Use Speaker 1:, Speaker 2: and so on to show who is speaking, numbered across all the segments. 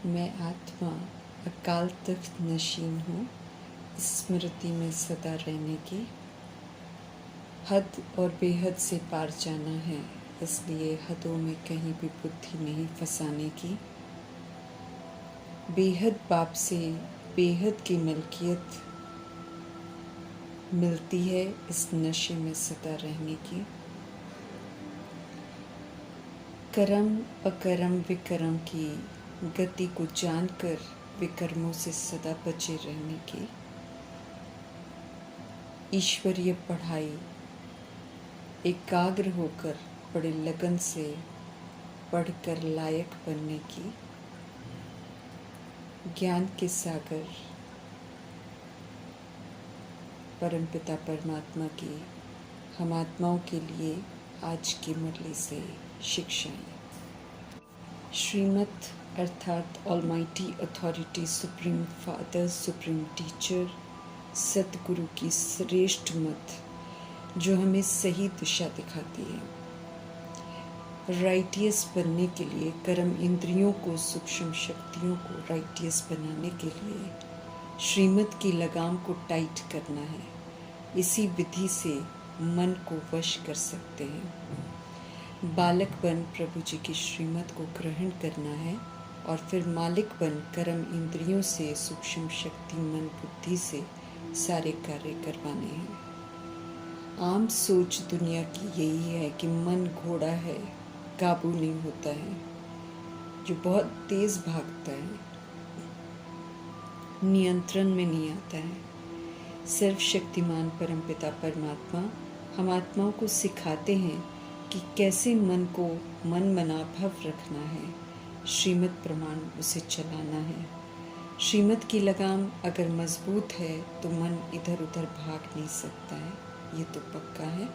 Speaker 1: मैं आत्मा अकाल तख्त नशीन हूँ, स्मृति में सदा रहने की। हद और बेहद से पार जाना है, इसलिए हदों में कहीं भी बुद्धि नहीं फंसाने की। बेहद बाप से बेहद की मिल्कियत मिलती है, इस नशे में सदा रहने की। कर्म अकर्म विकर्म की गति को जानकर विकर्मों से सदा बचे रहने की। ईश्वरीय पढ़ाई एकाग्र होकर बड़े लगन से पढ़कर लायक बनने की। ज्ञान के सागर परमपिता परमात्मा की हम आत्माओं के लिए आज की मुरली से शिक्षाएं। श्रीमत अर्थात almighty authority, supreme father, supreme teacher, सतगुरु की श्रेष्ठ मत जो हमें सही दिशा दिखाती है। राइटियस बनने के लिए, कर्म इंद्रियों को, सूक्ष्म शक्तियों को राइटियस बनाने के लिए श्रीमत की लगाम को टाइट करना है। इसी विधि से मन को वश कर सकते हैं। बालक बन प्रभु जी की श्रीमत को ग्रहण करना है और फिर मालिक बन कर्म इंद्रियों से, सूक्ष्म शक्ति मन बुद्धि से सारे कार्य करवाने हैं। आम सोच दुनिया की यही है कि मन घोड़ा है, काबू नहीं होता है, जो बहुत तेज भागता है, नियंत्रण में नहीं आता है। सर्वशक्तिमान परमपिता परमात्मा हम आत्माओं को सिखाते हैं कि कैसे मन को मन मनाभव रखना है, श्रीमत प्रमाण उसे चलाना है। श्रीमत की लगाम अगर मजबूत है तो मन इधर उधर भाग नहीं सकता है, ये तो पक्का है।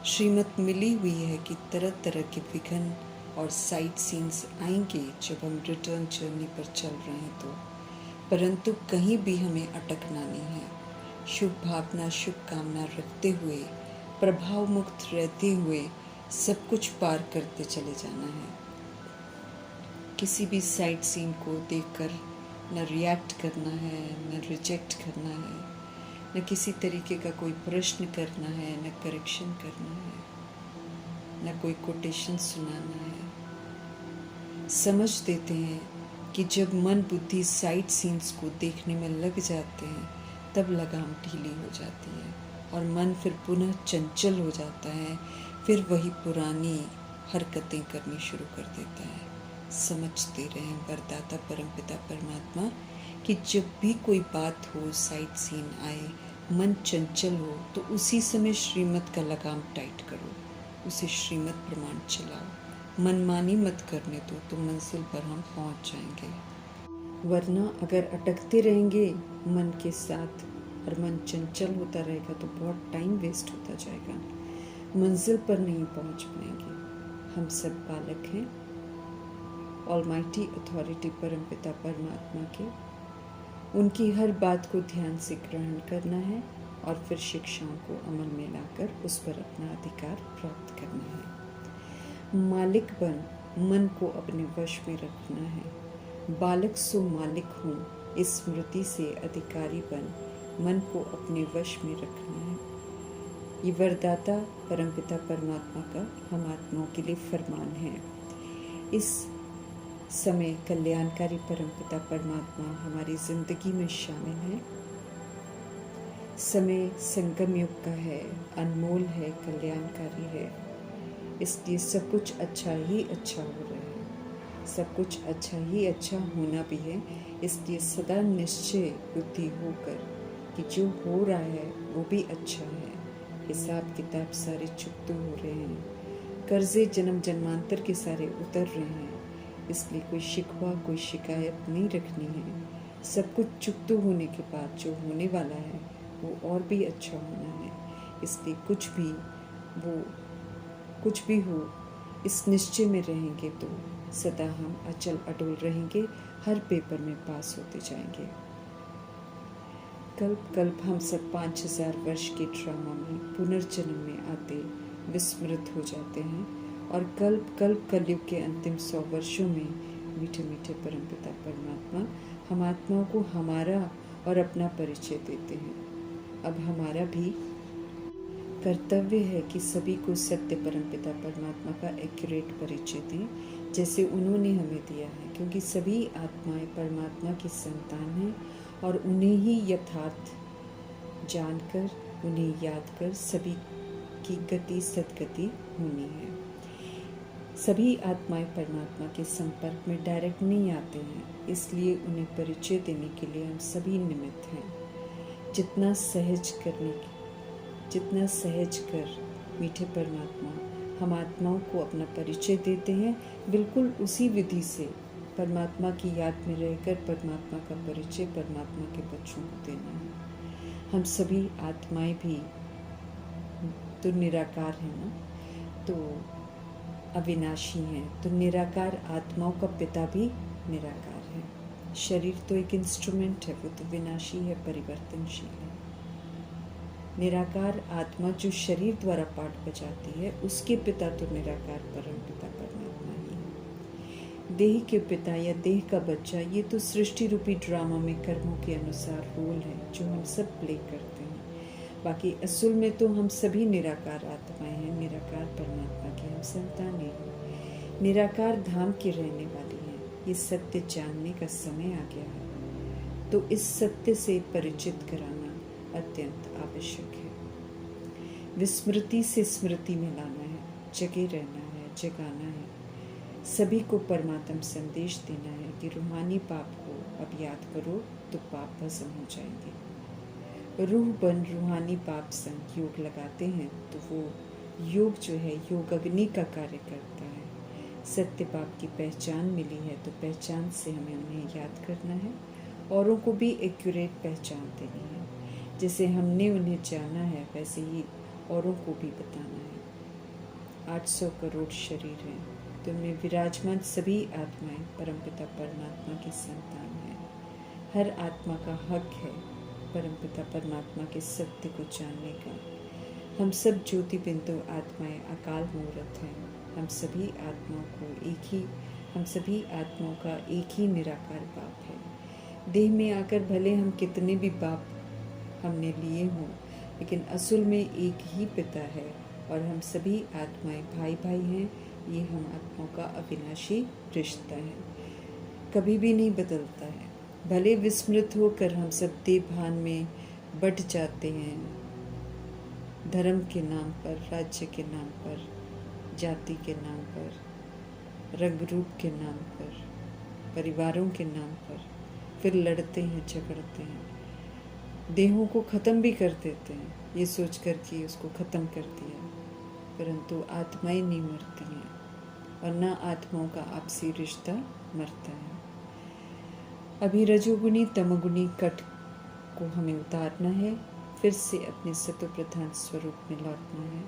Speaker 1: श्रीमत मिली हुई है कि तरह तरह के विघ्न और साइट सीन्स आएंगे जब हम रिटर्न जर्नी पर चल रहे हैं तो, परंतु कहीं भी हमें अटकना नहीं है। शुभ भावना, शुभ कामना रखते हुए, प्रभाव मुक्त रहते हुए सब कुछ पार करते चले जाना है। किसी भी साइट सीन को देखकर न रिएक्ट करना है, न रिजेक्ट करना है, न किसी तरीके का कोई प्रश्न करना है, न करेक्शन करना है, न कोई कोटेशन सुनाना है। समझ देते हैं कि जब मन बुद्धि साइट सीन्स को देखने में लग जाते हैं तब लगाम ढीली हो जाती है और मन फिर पुनः चंचल हो जाता है, फिर वही पुरानी हरकतें करनी शुरू कर देता है। समझते रहें वरदाता परमपिता परमात्मा कि जब भी कोई बात हो, साइट सीन आए, मन चंचल हो तो उसी समय श्रीमत का लगाम टाइट करो, उसे श्रीमत प्रमाण चलाओ। मनमानी मत करने दो तो मंजिल पर हम पहुंच जाएंगे, वरना अगर अटकते रहेंगे मन के साथ और मन चंचल होता रहेगा तो बहुत टाइम वेस्ट होता जाएगा, मंजिल पर नहीं पहुंच पाएंगे। हम सब बालक हैं ऑलमाइटी अथॉरिटी परमपिता परमात्मा के। उनकी हर बात को ध्यान से ग्रहण करना है और फिर शिक्षाओं को अमल में लाकर उस पर अपना अधिकार प्राप्त करना है। मालिक बन मन को अपने वश में रखना है। बालक सो मालिक हूँ, इस स्मृति से अधिकारी बन मन को अपने वश में रखना है। ये वरदाता परमपिता परमात्मा का हम आत्माओं के लिए फरमान है। इस समय कल्याणकारी परमपिता परमात्मा हमारी जिंदगी में शामिल है। समय संगम युग का है, अनमोल है, कल्याणकारी है, इसलिए सब कुछ अच्छा ही अच्छा हो रहा है, सब कुछ अच्छा ही अच्छा होना भी है। इसलिए सदा निश्चय बुद्धि होकर कि जो हो रहा है वो भी अच्छा है। हिसाब किताब सारे चुकते हो रहे हैं, कर्जे जन्म जन्मांतर के सारे उतर रहे हैं, इसलिए कोई शिकवा, कोई शिकायत नहीं रखनी है। सब कुछ चुकते होने के बाद जो होने वाला है वो और भी अच्छा होना है। इसलिए कुछ भी हो, इस निश्चय में रहेंगे तो सदा हम अचल अडोल रहेंगे, हर पेपर में पास होते जाएंगे। कल्प कल्प हम सब 5000 वर्ष के ड्रामा में पुनर्जन्म में आते विस्मृत हो जाते हैं और कल्प कल्प कलयुग के अंतिम 100 वर्षों में मीठे मीठे परमपिता परमात्मा हम आत्माओं को हमारा और अपना परिचय देते हैं। अब हमारा भी कर्तव्य है कि सभी को सत्य परमपिता परमात्मा का एक्यूरेट परिचय दें, जैसे उन्होंने हमें दिया है, क्योंकि सभी आत्माएं परमात्मा की संतान हैं और उन्हें ही यथार्थ जानकर, उन्हें याद कर सभी की गति सदगति होनी है। सभी आत्माएं परमात्मा के संपर्क में डायरेक्ट नहीं आते हैं, इसलिए उन्हें परिचय देने के लिए हम सभी निमित्त हैं। जितना सहज कर मीठे परमात्मा हम आत्माओं को अपना परिचय देते हैं, बिल्कुल उसी विधि से परमात्मा की याद में रहकर परमात्मा का परिचय परमात्मा के बच्चों को देना है। हम सभी आत्माएं भी तो निराकार हैं ना, तो अविनाशी हैं, तो निराकार आत्माओं का पिता भी निराकार है। शरीर तो एक इंस्ट्रूमेंट है, वो तो विनाशी है, परिवर्तनशील है। निराकार आत्मा जो शरीर द्वारा पाठ बजाती है, उसके पिता तो निराकार परम पिता परमात्मा ही है। देह के पिता या देह का बच्चा, ये तो सृष्टि रूपी ड्रामा में कर्मों के अनुसार रोल है जो हम सब प्ले करते हैं। बाकी असल में तो हम सभी निराकार आत्माएं हैं, निराकार परमात्मा की हम संतानें हैं, निराकार धाम के रहने वाली हैं। ये सत्य जानने का समय आ गया है, तो इस सत्य से परिचित कराना अत्यंत आवश्यक है। विस्मृति से स्मृति में लाना है, जगे रहना है, जगाना है, सभी को परमात्म संदेश देना है कि रूहानी पाप को अब याद करो तो पाप भस्म हो जाएंगे। रूह बन रूहानी पाप संग योग लगाते हैं तो वो योग जो है योग अग्नि का कार्य करता है। सत्य पाप की पहचान मिली है तो पहचान से हमें उन्हें याद करना है, औरों को भी एक्यूरेट पहचान देनी है। जैसे हमने उन्हें जाना है वैसे ही औरों को भी बताना है। 800 करोड़ शरीर हैं, तो उनमें विराजमान सभी आत्माएं परमपिता परमात्मा की संतान हैं। हर आत्मा का हक है परमपिता परमात्मा के सत्य को जानने का। हम सब ज्योति बिंदु आत्माएं अकाल मूर्त हैं। हम सभी आत्माओं का एक ही निराकार बाप है। देह में आकर भले हम कितने भी बाप हमने लिए हों, लेकिन असल में एक ही पिता है और हम सभी आत्माएं भाई भाई हैं। ये हम आत्माओं का अविनाशी रिश्ता है, कभी भी नहीं बदलता है। भले विस्मृत होकर हम सब देवभान में बट जाते हैं, धर्म के नाम पर, राज्य के नाम पर, जाति के नाम पर, रंग रूप के नाम पर, परिवारों के नाम पर, फिर लड़ते हैं, झगड़ते हैं, देहों को ख़त्म भी कर देते हैं ये सोचकर कि उसको ख़त्म कर दिया, परंतु आत्माएं नहीं मरती हैं और न आत्माओं का आपसी रिश्ता मरता है। अभी रजोगुणी तमोगुणी कट को हमें उतारना है, फिर से अपने सतो प्रधान स्वरूप में लौटना है।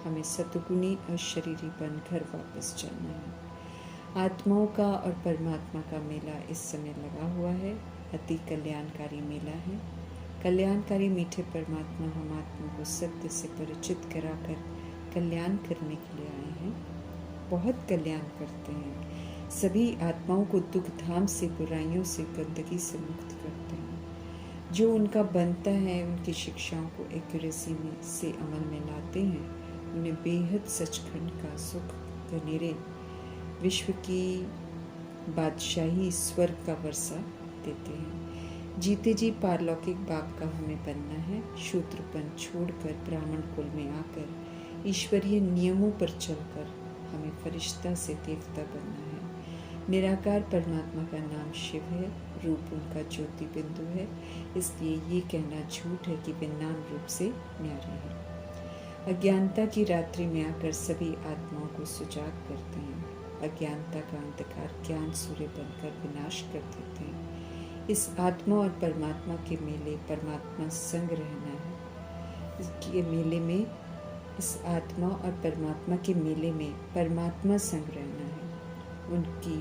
Speaker 1: हमें सतोगुणी और शरीरी बनकर वापस जाना है। आत्माओं का और परमात्मा का मेला इस समय लगा हुआ है, अति कल्याणकारी मेला है। कल्याणकारी मीठे परमात्मा हम आत्मा को सत्य से परिचित कराकर कल्याण करने के लिए आए हैं। बहुत कल्याण करते हैं, सभी आत्माओं को दुख धाम से, बुराइयों से, गंदगी से मुक्त करते हैं। जो उनका बनता है उनकी शिक्षाओं को एक्यूरेसी में से अमल में लाते हैं, उन्हें बेहद सचखंड का सुख, घनेरे विश्व की बादशाही, स्वर्ग का वर्षा देते हैं। जीते जी पारलौकिक बाप का हमें बनना है। शूद्रपन छोड़कर ब्राह्मण कुल में आकर ईश्वरीय नियमों पर चलकर हमें फरिश्ता से देवता बनना है। निराकार परमात्मा का नाम शिव है, रूप उनका ज्योति बिंदु है, इसलिए ये कहना झूठ है कि वे नाम रूप से न्यारे हैं। अज्ञानता की रात्रि में आकर सभी आत्माओं को सुजाग करते हैं। अज्ञानता का अंधकार ज्ञान सूर्य बनकर विनाश कर देते हैं। इस आत्मा और परमात्मा के मेले परमात्मा संग रहना है। इसके मेले में, इस आत्मा और परमात्मा के मेले में परमात्मा संग रहना है। उनकी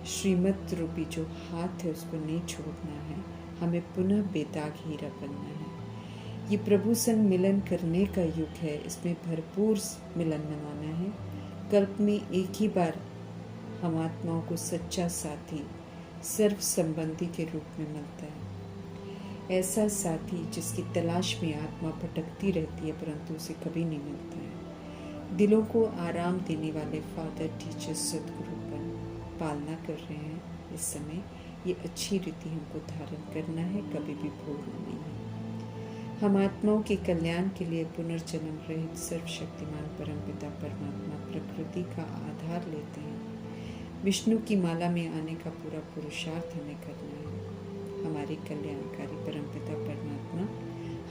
Speaker 1: श्रीमत रूपी जो हाथ है उसको नहीं छोड़ना है। हमें पुनः बेदाग हीरा बनना है। ये प्रभु संग मिलन करने का युग है, इसमें भरपूर मिलन मनाना है। कल्प में एक ही बार हम आत्माओं को सच्चा साथी, सर्व संबंधी के रूप में मिलता है। ऐसा साथी जिसकी तलाश में आत्मा भटकती रहती है परंतु उसे कभी नहीं मिलता है। दिलों को आराम देने वाले फादर टीचर सदगुरुपन पालना कर रहे हैं इस समय। ये अच्छी रीति हमको धारण करना है, कभी भी भूलना नहीं है। हम आत्माओं के कल्याण के लिए पुनर्जन्म रहित सर्वशक्तिमान परमपिता परमात्मा प्रकृति का आधार लेते हैं। विष्णु की माला में आने का पूरा पुरुषार्थ हमें करना है। हमारे कल्याणकारी परमपिता परमात्मा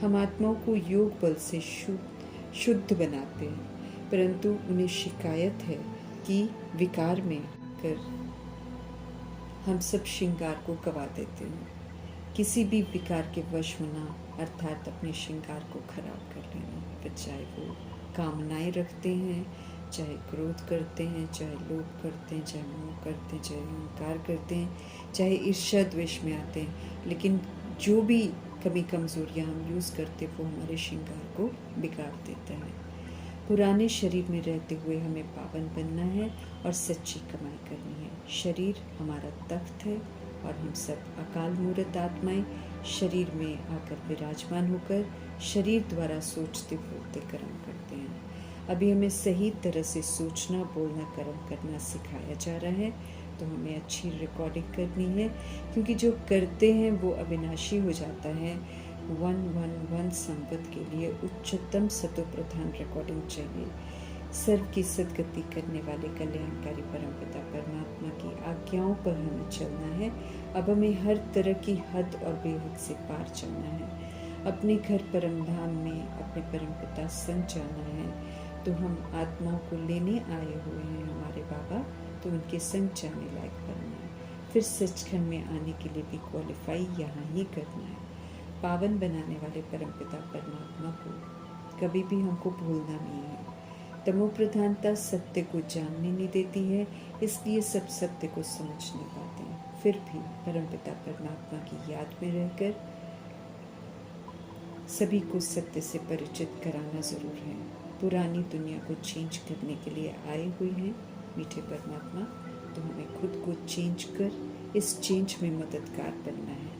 Speaker 1: हम आत्माओं को योग बल से शुद्ध बनाते हैं, परंतु उन्हें शिकायत है कि विकार में कर हम सब श्रृंगार को गवा देते हैं। किसी भी विकार के वश होना अर्थात अपने श्रृंगार को खराब कर लेना, फिर चाहे वो कामनाएं रखते हैं, चाहे क्रोध करते हैं, चाहे लोभ करते हैं, चाहे मोह करते हैं, चाहे अहंकार करते हैं, चाहे ईर्ष्या द्वेष में आते हैं, लेकिन जो भी कमी कमजोरियां हम यूज़ करते हैं वो हमारे श्रृंगार को बिगाड़ देता है। पुराने शरीर में रहते हुए हमें पावन बनना है और सच्ची कमाई करनी है। शरीर हमारा तख्त है और हम सब अकाल मूर्त आत्माएं शरीर में आकर विराजमान होकर शरीर द्वारा सोचते बोलते कर्म करते हैं। अभी हमें सही तरह से सोचना, बोलना, कर्म करना सिखाया जा रहा है, तो हमें अच्छी रिकॉर्डिंग करनी है, क्योंकि जो करते हैं वो अविनाशी हो जाता है। 111 संपत के लिए उच्चतम सतो प्रधान रिकॉर्डिंग चाहिए। सर्व की सदगति करने वाले कल्याणकारी परमपिता परमात्मा की आज्ञाओं पर हमें चलना है। अब हमें हर तरह की हद और बेहद से पार चलना है। अपने घर परमधाम में अपने परमपिता संग जाना है, तो हम आत्माओं को लेने आए हुए हैं हमारे बाबा, तो उनके संग जाने लायक बनना है। फिर सचखंड में आने के लिए भी क्वालिफाई यहाँ ही करना है। पावन बनाने वाले परमपिता परमात्मा को कभी भी हमको भूलना नहीं है। तमो प्रधानता सत्य को जानने नहीं देती है, इसलिए सब सत्य को समझ नहीं पाते हैं। फिर भी परमपिता परमात्मा की याद में रहकर सभी को सत्य से परिचित कराना जरूर है। पुरानी दुनिया को चेंज करने के लिए आए हुए हैं मीठे परमात्मा, तो हमें खुद को चेंज कर इस चेंज में मददगार बनना है।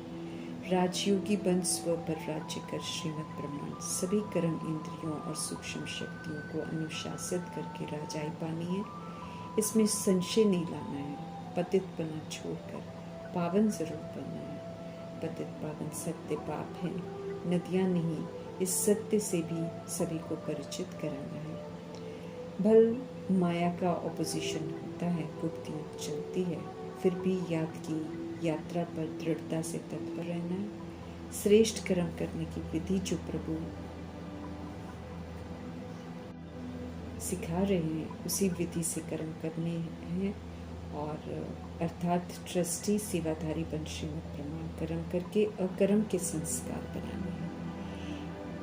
Speaker 1: राजयोगी बन स्व पर राज्य कर श्रीमद ब्रह्मांड सभी कर्म इंद्रियों और सूक्ष्म शक्तियों को अनुशासित करके राजाई पानी है। इसमें संशय नहीं लाना है। पतितपना छोड़कर पावन जरूर बनना है। पतित पावन सत्य पाप है, नदियाँ नहीं। इस सत्य से भी सभी को परिचित कराना है। भल माया का ऑपोजिशन होता है, गुप्ति चलती है, फिर भी याद की यात्रा पर दृढ़ता से तत्पर रहना है। श्रेष्ठ कर्म करने की विधि जो प्रभु सिखा रहे हैं उसी विधि से कर्म करने हैं, और अर्थात ट्रस्टी सेवाधारी बन श्रीमद ब्रह्मांड कर्म करके अकर्म के संस्कार बनाने हैं।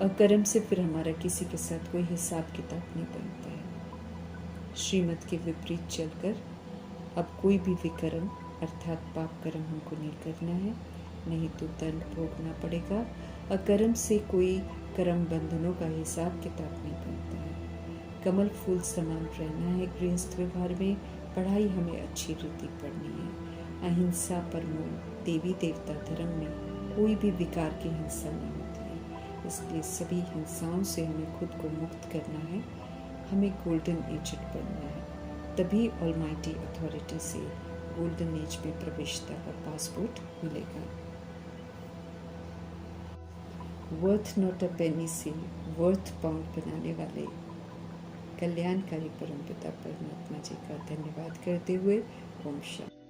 Speaker 1: अकर्म से फिर हमारा किसी के साथ कोई हिसाब किताब नहीं बनता है। श्रीमद के विपरीत चलकर अब कोई भी विकर्म अर्थात पाप कर्म हमको नहीं करना है, नहीं तो दंड भोगना पड़ेगा। अकर्म से कोई कर्म बंधनों का हिसाब किताब नहीं बनता है। कमल फूल समान रहना है गृहस्थ व्यवहार में। पढ़ाई हमें अच्छी रीति पढ़नी है। अहिंसा परमो देवी देवता धर्म में कोई भी विकार की हिंसा नहीं होती है, इसलिए सभी हिंसाओं से हमें खुद को मुक्त करना है। हमें गोल्डन एजेड बनना है, तभी ऑलमाइटी अथॉरिटी से गोल्डन एज में प्रवेशता का पासपोर्ट मिलेगा। वर्थ नॉट अ पेनी से वर्थ पाउंड बनाने वाले कल्याणकारी परमपिता परमात्मा जी का धन्यवाद करते हुए ओम शांति।